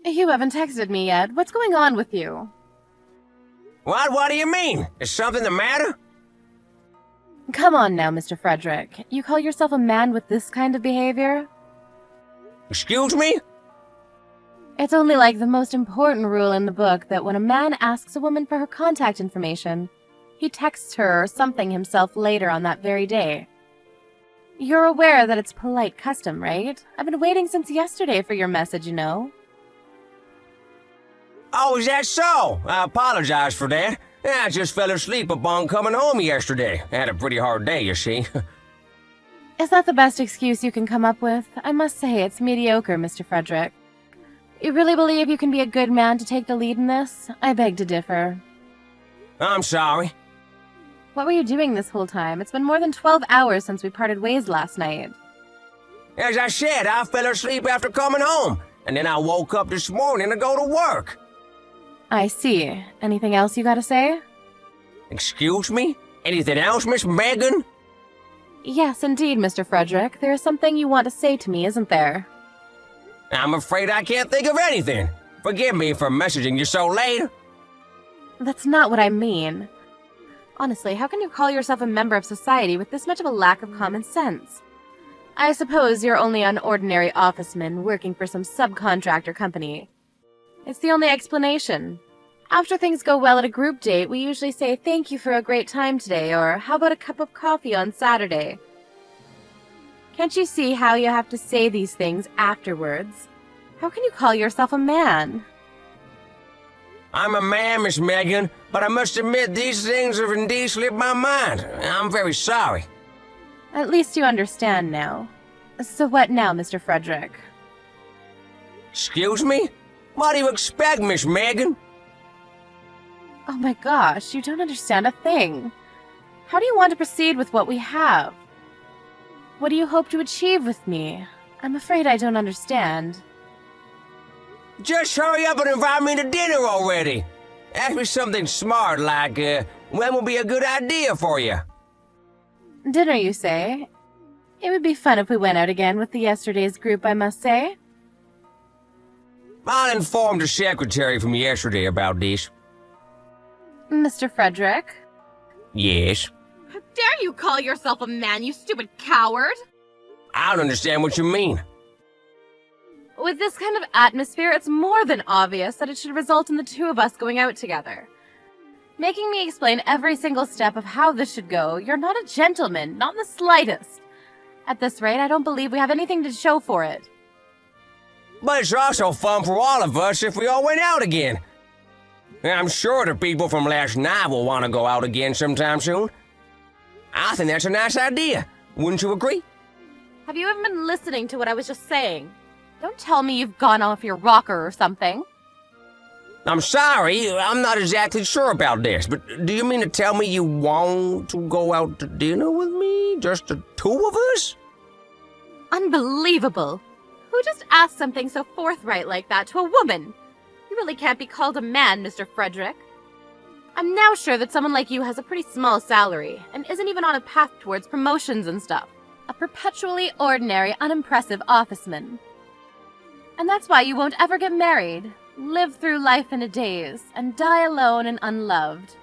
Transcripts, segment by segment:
You haven't texted me yet. What's going on with you? What do you mean? Is something the matter? Come on now, Mr. Frederick. You call yourself a man with this kind of behavior? Excuse me? It's only like the most important rule in the book that when a man asks a woman for her contact information, he texts her or something himself later on that very day. You're aware that it's polite custom, right? I've been waiting since yesterday for your message, you know. Oh, is that so? I apologize for that. I just fell asleep upon coming home yesterday. I had a pretty hard day, you see. Is that the best excuse you can come up with? I must say it's mediocre, Mr. Frederick. You really believe you can be a good man to take the lead in this? I beg to differ. I'm sorry. What were you doing this whole time? It's been more than 12 hours since we parted ways last night. As I said, I fell asleep after coming home, and then I woke up this morning to go to work. I see. Anything else you gotta say? Excuse me? Anything else, Miss Megan? Yes, indeed, Mr. Frederick. There is something you want to say to me, isn't there? I'm afraid I can't think of anything. Forgive me for messaging you so late. That's not what I mean. Honestly, how can you call yourself a member of society with this much of a lack of common sense? I suppose you're only an ordinary officeman working for some subcontractor company. It's the only explanation. After things go well at a group date, we usually say thank you for a great time today, or how about a cup of coffee on Saturday? Can't you see how you have to say these things afterwards? How can you call yourself a man? I'm a man, Miss Megan, but I must admit these things have indeed slipped my mind. I'm very sorry. At least you understand now. So what now, Mr. Frederick? Excuse me? What do you expect, Miss Megan? Oh my gosh, you don't understand a thing. How do you want to proceed with what we have? What do you hope to achieve with me? I'm afraid I don't understand. Just hurry up and invite me to dinner already. Ask me something smart like, when will be a good idea for you? Dinner, you say? It would be fun if we went out again with the yesterday's group, I must say. I'll inform the secretary from yesterday about this. Mr. Frederick? Yes? How dare you call yourself a man, you stupid coward! I don't understand what you mean. With this kind of atmosphere, it's more than obvious that it should result in the two of us going out together. Making me explain every single step of how this should go, you're not a gentleman, not in the slightest. At this rate, I don't believe we have anything to show for it. But it's also fun for all of us if we all went out again. I'm sure the people from last night will want to go out again sometime soon. I think that's a nice idea. Wouldn't you agree? Have you even been listening to what I was just saying? Don't tell me you've gone off your rocker or something. I'm sorry, I'm not exactly sure about this, but do you mean to tell me you want to go out to dinner with me? Just the two of us? Unbelievable! Who just asked something so forthright like that to a woman? You really can't be called a man, Mr. Frederick. I'm now sure that someone like you has a pretty small salary, and isn't even on a path towards promotions and stuff. A perpetually ordinary, unimpressive officeman. And that's why you won't ever get married, live through life in a daze, and die alone and unloved.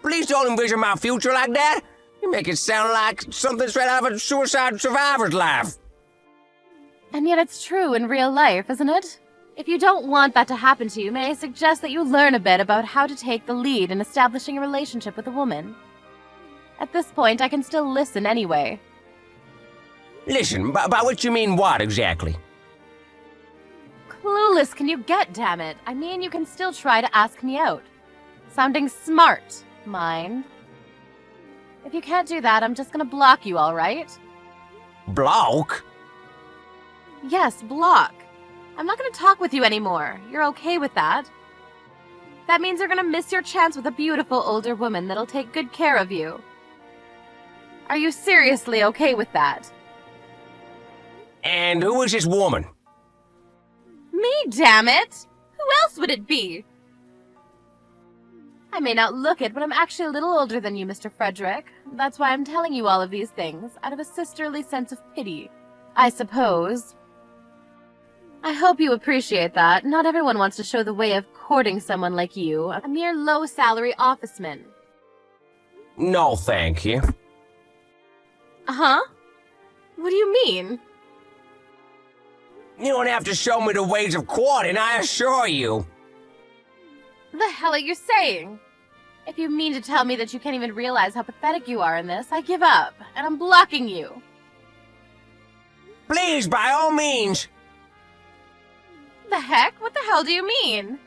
Please don't envision my future like that. You make it sound like something straight out of a suicide survivor's life. And yet it's true in real life, isn't it? If you don't want that to happen to you, may I suggest that you learn a bit about how to take the lead in establishing a relationship with a woman? At this point, I can still listen anyway. Listen, by which you mean what exactly? Clueless can you get, damn it? I mean, you can still try to ask me out. Sounding smart, mind. If you can't do that, I'm just gonna block you, alright? Block? Yes, block. I'm not gonna talk with you anymore. You're okay with that? That means you're gonna miss your chance with a beautiful older woman that'll take good care of you. Are you seriously okay with that? And who is this woman? Me, damn it! Who else would it be? I may not look it, but I'm actually a little older than you, Mr. Frederick. That's why I'm telling you all of these things, out of a sisterly sense of pity, I suppose. I hope you appreciate that. Not everyone wants to show the way of courting someone like you, a mere low-salary officeman. No, thank you. Huh? What do you mean? You don't have to show me the ways of courting, I assure you. The hell are you saying? If you mean to tell me that you can't even realize how pathetic you are in this, I give up, and I'm blocking you. Please, by all means. The heck? What the hell do you mean?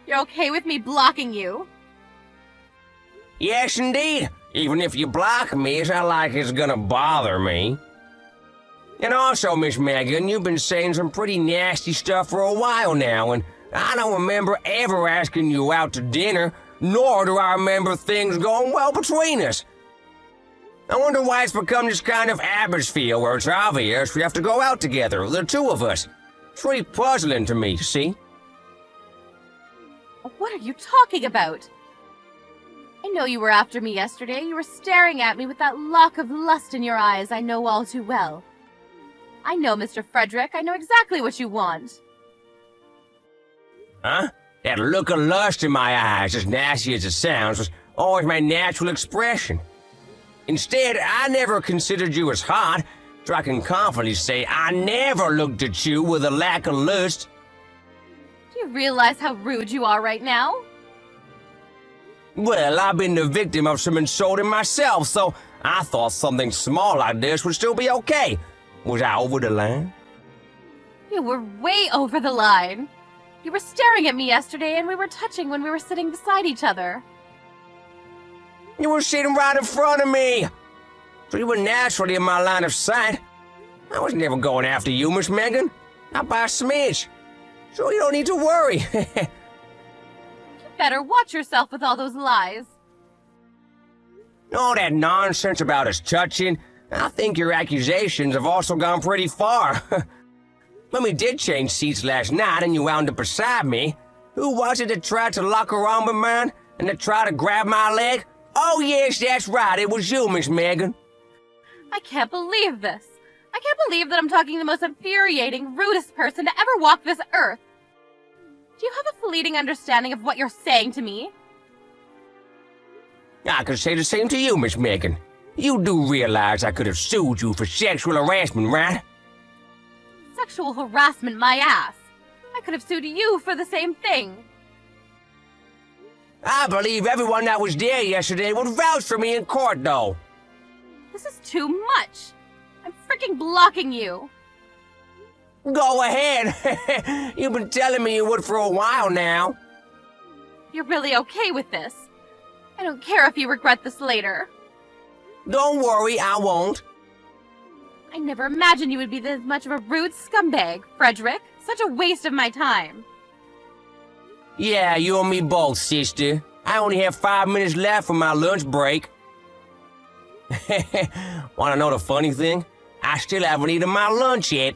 You're okay with me blocking you? Yes, indeed. Even if you block me, it's not like it's gonna bother me. And also, Miss Megan, you've been saying some pretty nasty stuff for a while now, and I don't remember ever asking you out to dinner, nor do I remember things going well between us. I wonder why it's become this kind of atmosphere where it's obvious we have to go out together, the two of us. It's really puzzling to me, see? What are you talking about? I know you were after me yesterday. You were staring at me with that lock of lust in your eyes I know all too well. I know, Mr. Frederick. I know exactly what you want. Huh? That look of lust in my eyes, as nasty as it sounds, was always my natural expression. Instead, I never considered you as hot, so I can confidently say I never looked at you with a lack of lust. Do you realize how rude you are right now? Well, I've been the victim of some insulting myself, so I thought something small like this would still be okay. Was I over the line? You were way over the line. You were staring at me yesterday, and we were touching when we were sitting beside each other. You were sitting right in front of me, so you were naturally in my line of sight. I was never going after you, Miss Megan. Not by a smidge. So you don't need to worry. You better watch yourself with all those lies. All that nonsense about us touching, I think your accusations have also gone pretty far. When we did change seats last night and you wound up beside me, who was it that tried to lock her arm of mine and that tried to grab my leg? Oh yes, that's right, it was you, Miss Megan. I can't believe this. I can't believe that I'm talking to the most infuriating, rudest person to ever walk this earth. Do you have a fleeting understanding of what you're saying to me? I could say the same to you, Miss Megan. You do realize I could have sued you for sexual harassment, right? Sexual harassment, my ass. I could have sued you for the same thing. I believe everyone that was there yesterday would vouch for me in court, though. This is too much. I'm freaking blocking you. Go ahead. You've been telling me you would for a while now. You're really okay with this. I don't care if you regret this later. Don't worry, I won't. I never imagined you would be this much of a rude scumbag, Frederick. Such a waste of my time. Yeah, you and me both, sister. I only have 5 minutes left for my lunch break. Wanna know the funny thing? I still haven't eaten my lunch yet.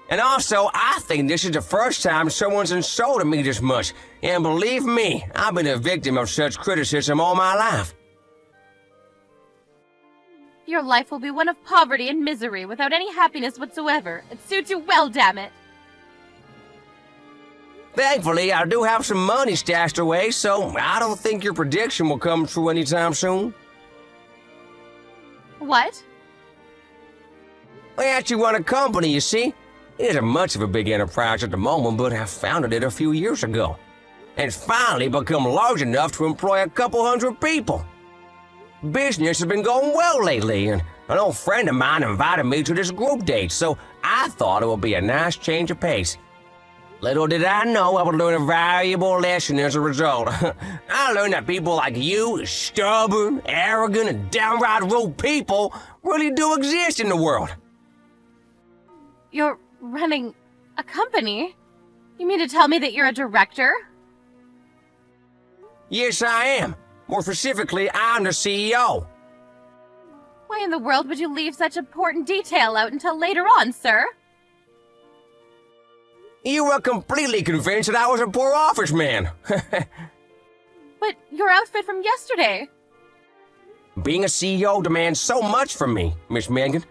And also, I think this is the first time someone's insulted me this much. And believe me, I've been a victim of such criticism all my life. Your life will be one of poverty and misery without any happiness whatsoever. It suits you well, damn it. Thankfully, I do have some money stashed away, so I don't think your prediction will come true anytime soon. What? I actually run a company, you see. It isn't much of a big enterprise at the moment, but I founded it a few years ago. And it's finally become large enough to employ a couple hundred people. Business has been going well lately, and an old friend of mine invited me to this group date, so I thought it would be a nice change of pace. Little did I know I would learn a valuable lesson as a result. I learned that people like you, stubborn, arrogant, and downright rude people, really do exist in the world. You're running a company? You mean to tell me that you're a director? Yes, I am. More specifically, I'm the CEO. Why in the world would you leave such important detail out until later on, sir? You were completely convinced that I was a poor office man. But your outfit from yesterday. Being a CEO demands so much from me, Miss Megan.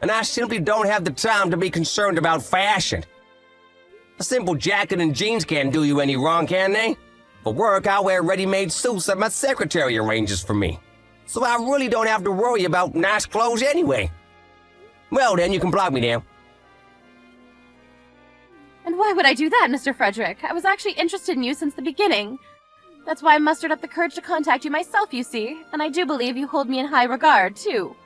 and I simply don't have the time to be concerned about fashion. A simple jacket and jeans can't do you any wrong, can they? For work, I wear ready-made suits that my secretary arranges for me. So I really don't have to worry about nice clothes anyway. Well then, you can block me now. And why would I do that, Mr. Frederick? I was actually interested in you since the beginning. That's why I mustered up the courage to contact you myself, you see. And I do believe you hold me in high regard, too.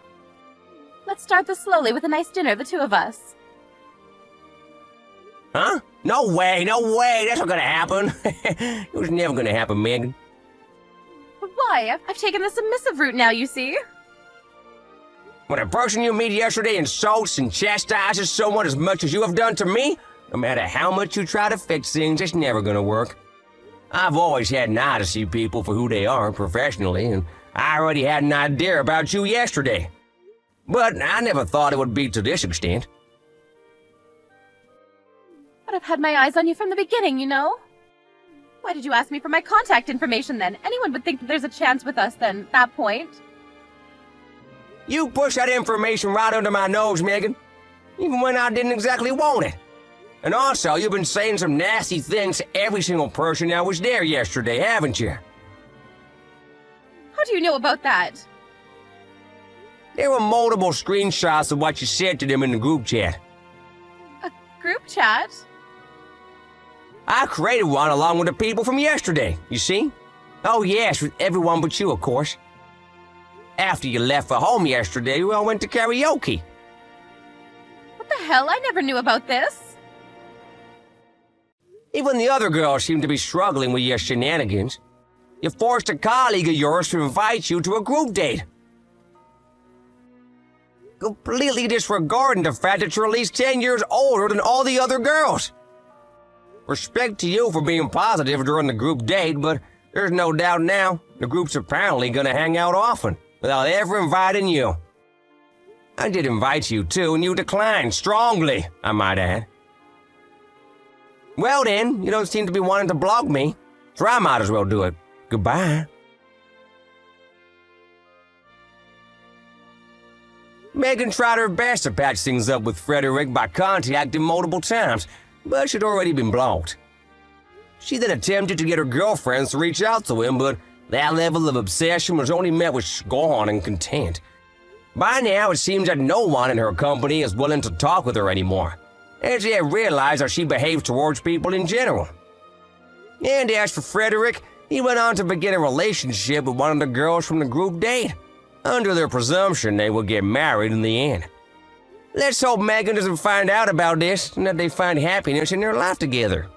Let's start this slowly with a nice dinner, the two of us. Huh? No way, that's not gonna happen. It was never gonna happen, Megan. But why? I've taken the submissive route now, you see. When a person you meet yesterday insults and chastises someone as much as you have done to me, no matter how much you try to fix things, it's never gonna work. I've always had an eye to see people for who they are professionally, and I already had an idea about you yesterday. But I never thought it would be to this extent. But I've had my eyes on you from the beginning, you know? Why did you ask me for my contact information then? Anyone would think that there's a chance with us then, at that point. You pushed that information right under my nose, Megan. Even when I didn't exactly want it. And also, you've been saying some nasty things to every single person that was there yesterday, haven't you? How do you know about that? There were multiple screenshots of what you said to them in the group chat. A group chat? I created one along with the people from yesterday, you see? Oh yes, with everyone but you, of course. After you left for home yesterday, we all went to karaoke. What the hell? I never knew about this. Even the other girls seem to be struggling with your shenanigans. You forced a colleague of yours to invite you to a group date. Completely disregarding the fact that you're at least 10 years older than all the other girls. Respect to you for being positive during the group date, but there's no doubt now the group's apparently gonna hang out often, without ever inviting you. I did invite you too, and you declined strongly, I might add. Well then, you don't seem to be wanting to block me, so I might as well do it. Goodbye. Megan tried her best to patch things up with Frederick by contacting multiple times, but she'd already been blocked. She then attempted to get her girlfriends to reach out to him, but that level of obsession was only met with scorn and contempt. By now, it seems that no one in her company is willing to talk with her anymore, and she had realized how she behaved towards people in general. And as for Frederick, he went on to begin a relationship with one of the girls from the group date, under their presumption they would get married in the end. Let's hope Megan doesn't find out about this and that they find happiness in their life together.